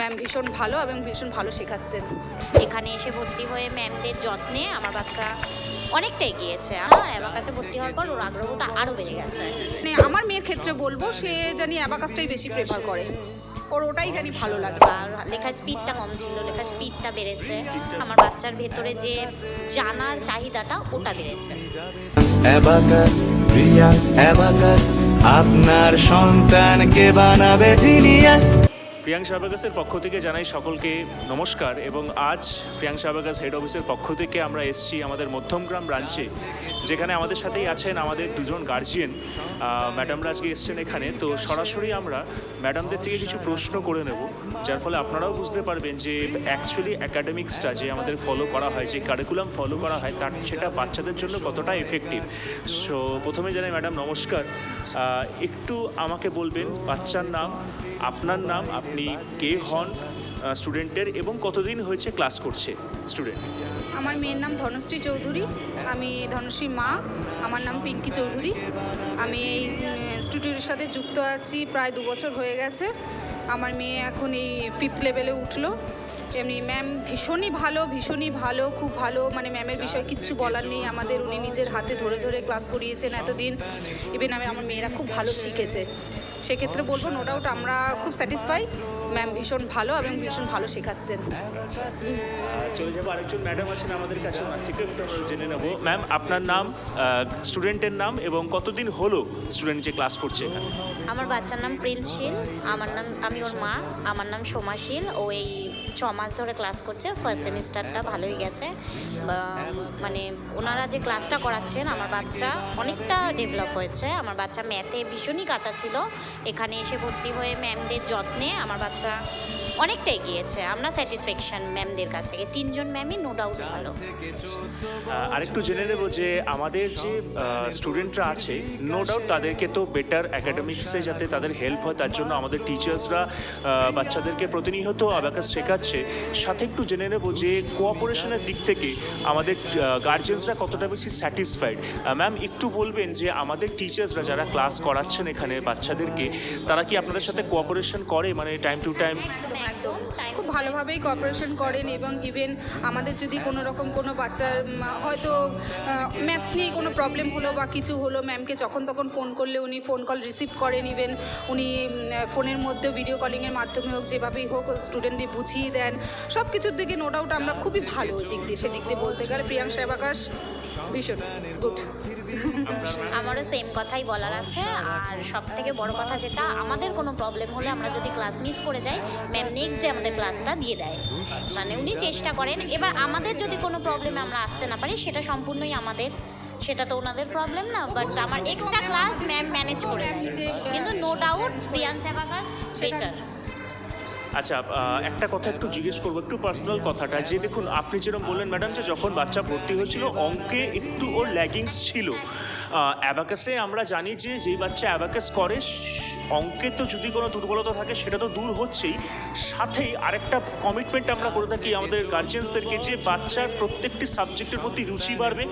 Ma'am ভীষণ ভালো এবং ভীষণ ভালো শেখাচ্ছেন। এখানে এসে ভর্তি হয়ে ম্যামদের যত্নে আমার বাচ্চা অনেকটা এগিয়েছে। অ্যাবাকাসে ভর্তি হওয়ার পর ওর আগ্রহটা আরও বেড়ে গেছে। মানে আমার মেয়ের ক্ষেত্রে বলবো সে জানি অ্যাবাকাসটাই বেশি প্রেফার করে, ওর ওটাই জানি ভালো লাগে। আর লেখার স্পিডটা কম ছিল, লেখার স্পিডটা বেড়েছে। আমার বাচ্চার ভেতরে যে জানার চাহিদাটা ওটা বেড়েছে। অ্যাবাকাস, প্রিয়াংশ অ্যাবাকাস, আপনার সন্তানকে বানাবে জিনিয়াস। প্রিয়াংশ অ্যাবাকাসের পক্ষ থেকে জানাই সকলকে নমস্কার। এবং আজ প্রিয়াংশ অ্যাবাকাস হেড অফিসের পক্ষ থেকে আমরা এসেছি আমাদের মধ্যমগ্রাম ব্রাঞ্চে, যেখানে আমাদের সাথেই আছেন আমাদের দুজন গার্জিয়ান। ম্যাডামরা আজকে এসছেন এখানে, তো সরাসরি আমরা ম্যাডামদের থেকে কিছু প্রশ্ন করে নেব, যার ফলে আপনারাও বুঝতে পারবেন যে অ্যাকচুয়ালি অ্যাকাডেমিক্সটা যে আমাদের ফলো করা হয়, যে কারিকুলাম ফলো করা হয়, তার সেটা বাচ্চাদের জন্য কতটা এফেক্টিভ। সো প্রথমে জানাই ম্যাডাম নমস্কার। একটু আমাকে বলবেন বাচ্চার নাম, আপনার নাম, আপনি কে হন স্টুডেন্টের, এবং কতদিন হয়েছে ক্লাস করছে স্টুডেন্ট? আমার মেয়ের নাম ধনশ্রী চৌধুরী, আমি ধনশ্রী মা, আমার নাম পিঙ্কি চৌধুরী। আমি এই ইনস্টিটিউটের সাথে যুক্ত আছি প্রায় 2 বছর হয়ে গেছে। আমার মেয়ে এখন এই 5th লেভেলে উঠলো। এমনি ম্যাম ভীষণই ভালো, খুব ভালো। মানে ম্যামের বিষয়ে কিচ্ছু বলার নেই আমাদের, উনি নিজের হাতে ধরে ধরে ক্লাস করিয়েছেন এতদিন। ইভেন আমার মেয়েরা খুব ভালো শিখেছে, সেক্ষেত্রে বলবো নো ডাউট আমরা খুব স্যাটিসফাই। ম্যাম ভীষণ ভালো এবং ভীষণ ভালো শেখাচ্ছেন। চলে যাবো, আরেকজন ম্যাডাম আছেন আমাদের কাছে, ওনার থেকে একটু আমরা জেনে নেবো। ম্যাম আপনার নাম, স্টুডেন্টের নাম, এবং কতদিন হলো স্টুডেন্ট যে ক্লাস করছে এখানে? আমার বাচ্চার নাম প্রিন্সশীল, আমি ওর মা। আমার নাম সোমাশীল। ও এই 6 মাস ধরে ক্লাস করছে। ফার্স্ট সেমিস্টারটা ভালোই গেছে। মানে ওনারা যে ক্লাসটা করাচ্ছেন, আমার বাচ্চা অনেকটা ডেভেলপ হয়েছে। আমার বাচ্চা ম্যাথে ভীষণই কাঁচা ছিল। এখানে এসে ভর্তি হয়ে ম্যামদের যত্নে আমার বাচ্চা অনেকটা এগিয়েছে। আমরা স্যাটিসফ্যাকশন ম্যামদের কাছ থেকে, 3 জন ম্যামই নো ডাউট ভালো। আরেকটু জেনে নেব যে আমাদের যে স্টুডেন্টরা আছে, নো ডাউট তাদেরকে তো বেটার অ্যাকাডেমিক্সে যাতে তাদের হেল্প হয়, তার জন্য আমাদের টিচার্সরা বাচ্চাদেরকে প্রতিনিয়ত অ্যাবাকাস শেখাচ্ছে। সাথে একটু জেনে নেব যে কোঅপারেশনের দিক থেকে আমাদের গার্জিয়ানসরা কতটা বেশি স্যাটিসফাইড। ম্যাম একটু বলবেন যে আমাদের টিচার্সরা যারা ক্লাস করাচ্ছেন এখানে বাচ্চাদেরকে, তারা কি আপনাদের সাথে কোঅপারেশন করে, মানে টাইম টু টাইম? একদম খুব ভালোভাবেই কোঅপারেশন করেন। এবং ইভেন আমাদের যদি কোনো রকম কোনো বাচ্চার হয়তো ম্যাথস নিয়ে কোনো প্রবলেম হলো বা কিছু হলো, ম্যামকে যখন তখন ফোন করলে উনি ফোন কল রিসিভ করেন। ইভেন উনি ফোনের মধ্যে ভিডিও কলিংয়ের মাধ্যমে হোক, যেভাবেই হোক স্টুডেন্টদের বুঝিয়ে দেন। সব কিছুর দিকে নো ডাউট আমরা খুবই ভালো দিক দিয়ে, সেদিক দিয়ে বলতে গেলে প্রিয়াংশ অ্যাবাকাস ভীষণ গুড। আমারও সেম কথাই বলার আছে। আর সব থেকে বড় কথা যেটা, আমাদের কোনো প্রবলেম হলে আমরা যদি ক্লাস মিস করে যাই, ম্যাম নেক্সট ডে আমাদের ক্লাসটা দিয়ে দেয়। মানে উনি চেষ্টা করেন। এবার আমাদের যদি কোনো প্রবলেমে আমরা আসতে না পারি, সেটা সম্পূর্ণই আমাদের, সেটা তো ওনাদের প্রবলেম না। বাট আমার এক্সট্রা ক্লাস ম্যাম ম্যানেজ করে দেয়। কিন্তু no doubt Priyansh abacus better. আচ্ছা, একটা কথা একটু জিজ্ঞেস করবো, একটু পার্সোনাল কথাটা, যে দেখুন আপনি যেরকম বললেন ম্যাডাম যে যখন বাচ্চা ভর্তি হয়েছিল অঙ্কে একটু ওর ল্যাগিংস ছিল। অ্যাবাকাসে আমরা জানি যে যেই বাচ্চা অ্যাবাকাস করে, অঙ্কে তো যদি কোনো দুর্বলতা থাকে সেটা তো দূর হচ্ছেই, সাথেই আরেকটা কমিটমেন্ট আমরা করে থাকি আমাদের গার্জিয়ানসদেরকে, যে বাচ্চার প্রত্যেকটি সাবজেক্টের প্রতি রুচি বাড়বে,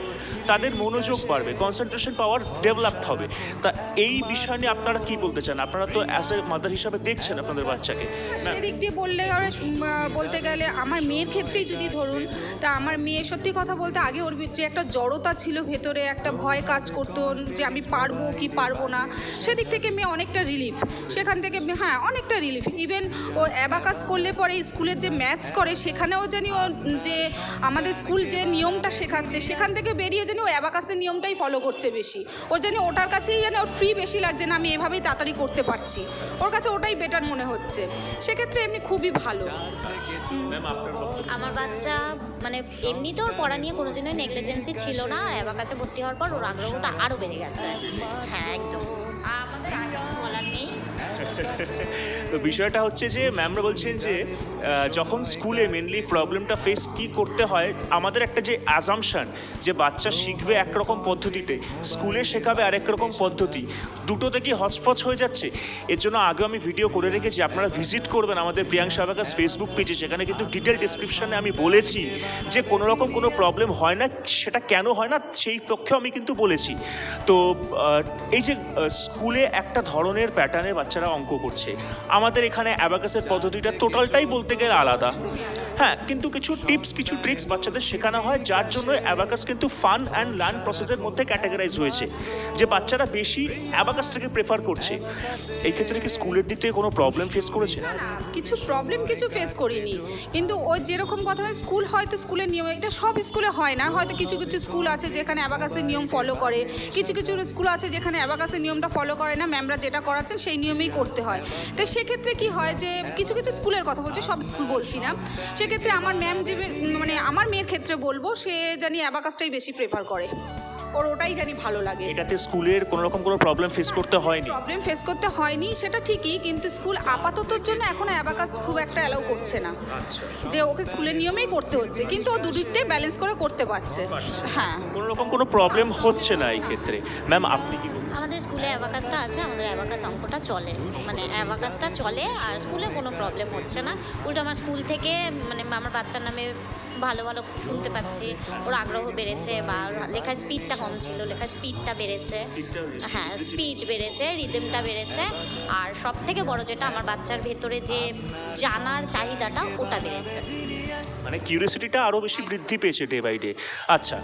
তাদের মনোযোগ বাড়বে, কনসেন্ট্রেশন পাওয়ার ডেভেলপড হবে। তা এই বিষয় নিয়ে আপনারা কি বলতে চান? আপনারা তো অ্যাজ এ মাদার হিসাবে দেখছেন আপনাদের বাচ্চাকে। সেদিক দিয়ে বলতে গেলে আমার মেয়ের ক্ষেত্রেই যদি ধরুন, তা আমার মেয়ে সত্যি কথা বলতে আগে ওর যে একটা জড়তা ছিল ভেতরে, একটা ভয় কাজ করতো যে আমি পারবো কি পারবো না, সেদিক থেকে মেয়ে অনেকটা রিলিফ। সেখান থেকে হ্যাঁ অনেকটা রিলিফ। ইভেন ও অ্যাবাকাস করলে পরে স্কুলের যে ম্যাথস করে, সেখানেও জানি ও যে আমাদের স্কুল যে নিয়মটা শেখাচ্ছে, সেখান থেকে বেরিয়ে জানি ও অ্যাবাকাসের নিয়মটাই ফলো করছে বেশি। ওর জানি ওটার কাছেই জানি ওর ফ্রি বেশি লাগছে না, আমি এভাবেই তাড়াতাড়ি করতে পারছি, ওর কাছে ওটাই বেটার মনে হচ্ছে। সেক্ষেত্রে এমনি খুবই ভালো। আমার বাচ্চা মানে এমনিতে ওর পড়া নিয়ে কোনোদিনই নেগলিজেন্সি ছিল না। অ্যাবাকাসে ভর্তি হওয়ার পর ওর আগ্রহটা আরও বেড়ে গেছে। হ্যাঁ একদম, আমাদের আর কিছু বলার নেই। তো বিষয়টা হচ্ছে যে ম্যামরা বলছেন যে যখন স্কুলে মেনলি প্রবলেমটা ফেস কি করতে হয়, আমাদের একটা যে অ্যাজাম্পশন যে বাচ্চা শিখবে একরকম পদ্ধতিতে, স্কুলে শেখাবে আরেক রকম পদ্ধতি, দুটোতে কি হচপচ হয়ে যাচ্ছে। এর জন্য আগে আমি ভিডিও করে রেখেছি, আপনারা ভিজিট করবেন আমাদের প্রিয়াংশ অ্যাবাকাস ফেসবুক পেজে, সেখানে কিন্তু ডিটেল ডিসক্রিপশনে আমি বলেছি যে কোনো রকম কোনো প্রবলেম হয় না, সেটা কেন হয় না সেই পক্ষেও আমি কিন্তু বলেছি। তো এই যে স্কুলে একটা ধরনের প্যাটার্নে বাচ্চারা অঙ্ক করছে, আমার আমাদের এখানে অ্যাবাকাসের পদ্ধতিটা টোটালটাই বলতে গেলে আলাদা। হ্যাঁ, কিন্তু কিছু টিপস কিছু ট্রিক্স বাচ্চাদের শেখানো হয়, যার জন্য অ্যাবাকাস কিন্তু ফান অ্যান্ড লার্ন প্রসেসের মধ্যে ক্যাটাগরাইজ হয়েছে, যে বাচ্চারা বেশি অ্যাবাকাসটাকে প্রেফার করছে। এই ক্ষেত্রে কি স্কুলের দিক থেকে কোনো প্রবলেম ফেস করেছে? না, কিছু প্রবলেম কিছু ফেস করিনি, কিন্তু ওই যেরকম কথা হয় স্কুল হয়তো স্কুলের নিয়ম, এটা সব স্কুলে হয় না, হয়তো কিছু কিছু স্কুল আছে যেখানে অ্যাবাকাসের নিয়ম ফলো করে, কিছু কিছু স্কুল আছে যেখানে অ্যাবাকাসের নিয়মটা ফলো করে না, ম্যামরা যেটা করাচ্ছেন সেই নিয়মেই করতে হয়। তো সেক্ষেত্রে কি হয় যে কিছু কিছু স্কুলের কথা বলছি, সব স্কুল বলছি না, সেক্ষেত্রে আমার ম্যাম যে মানে আমার মেয়ের ক্ষেত্রে বলবো, সে জানি অ্যাবাকাসটাই বেশি প্রেফার করে, ওর ওটাই জানি ভালো লাগে। এটাতে স্কুলের কোনো রকম কোনো প্রবলেম ফেস করতে হয়নি? প্রবলেম ফেস করতে হয়নি সেটা ঠিকই, কিন্তু স্কুল আপাততর জন্য এখন অ্যাবাকাস খুব একটা অ্যালাউ করছে না, যে ওকে স্কুলের নিয়মেই করতে হচ্ছে, কিন্তু ও দুদিকটাই ব্যালেন্স করে করতে পারছে। হ্যাঁ, কোনো রকম কোনো প্রবলেম হচ্ছে না এই ক্ষেত্রে। ম্যাম আপনি কি বলছেন? আমাদের স্কুলে অ্যাবাকাসটা আছে, আমাদের অ্যাবাকাস অঙ্কটা চলে, মানে অ্যাবাকাসটা চলে, আর স্কুলে কোনো প্রবলেম হচ্ছে না। উল্টো আমার স্কুল থেকে মানে আমার বাচ্চার নামে ভালো ভালো শুনতে পাচ্ছি, ওর আগ্রহ বেড়েছে, বা লেখার স্পিডটা কম ছিল, লেখার স্পিডটা বেড়েছে। হ্যাঁ, স্পিড বেড়েছে, রিদমটা বেড়েছে, আর সব থেকে বড় যেটা আমার বাচ্চার ভেতরে যে জানার চাহিদাটা ওটা বেড়েছে। মানে কিউরিয়াসিটিটা আরও বেশি বৃদ্ধি পেয়েছে ডে বাই ডে। আচ্ছা,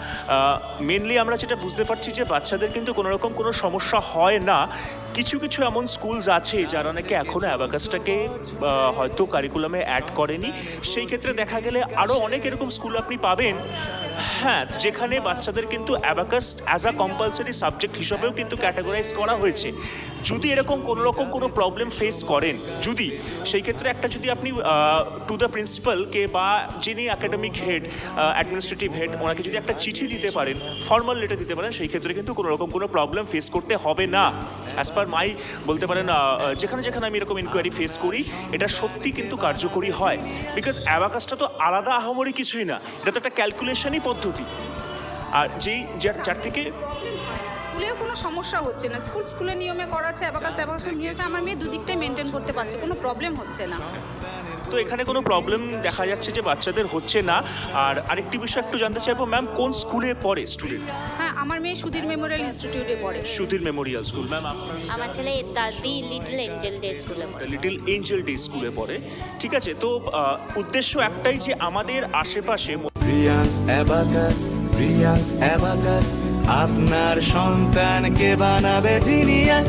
মেনলি আমরা যেটা বুঝতে পারছি যে বাচ্চাদের কিন্তু কোনো রকম কোনো সমস্যা হয় না। কিছু কিছু এমন স্কুলস আছে যারা নাকি এখনও অ্যাবাকাসটাকে হয়তো কারিকুলামে অ্যাড করেনি, সেই ক্ষেত্রে দেখা গেলে আরও অনেক এরকম স্কুল আপনি পাবেন, হ্যাঁ, যেখানে বাচ্চাদের কিন্তু abacus as a compulsory subject হিসাবেও কিন্তু ক্যাটাগরাইজ করা হয়েছে। যদি এরকম কোনো রকম কোনো প্রবলেম ফেস করেন, যদি সেই ক্ষেত্রে একটা যদি আপনি টু দ্য প্রিন্সিপালকে বা যিনি একাডেমিক হেড, অ্যাডমিনিস্ট্রেটিভ হেড, ওনাকে যদি একটা চিঠি দিতে পারেন, ফর্মাল লেটার দিতে পারেন, সেই ক্ষেত্রে কিন্তু কোনো রকম কোনো প্রবলেম ফেস করতে হবে না। অ্যাজ পার মাই বলতে পারেন, যেখানে যেখানে আমি এরকম ইনকোয়ারি ফেস করি, এটা সত্যি কিন্তু কার্যকরী হয়। বিকজ অ্যাবাকাসটা তো আলাদা আহামরি কিছুই না, এটা তো একটা ক্যালকুলেশনই পদ্ধতি, আর যার থেকে স্কুলেও কোনো সমস্যা হচ্ছে না, স্কুলের নিয়মে করাচ্ছে, অ্যাবাকাস নিয়েছে, আমার মেয়ে দুদিকটাই মেনটেন করতে পারছে, কোনো প্রবলেম হচ্ছে না। তো এখানে কোনো প্রবলেম দেখা যাচ্ছে যে বাচ্চাদের হচ্ছে না। আর আরেকটি বিষয় একটু জানতে চাইবো, ম্যাম কোন স্কুলে পড়ে স্টুডেন্ট? হ্যাঁ, আমার মেয়ে সুধীর মেমোরিয়াল ইনস্টিটিউটে পড়ে। Sudhir Memorial school. ম্যাম আমার ছেলে দি লিটল এঞ্জেল ডে স্কুলে পড়ে। লিটল এঞ্জেল ডে স্কুলে পড়ে, ঠিক আছে। তো উদ্দেশ্য একটাই যে আমাদের আশেপাশে রিয়ান্স অ্যাবাকাস, রিয়ান্স অ্যাবাকাস আপনার সন্তানকে বানাবে জিনিয়াস।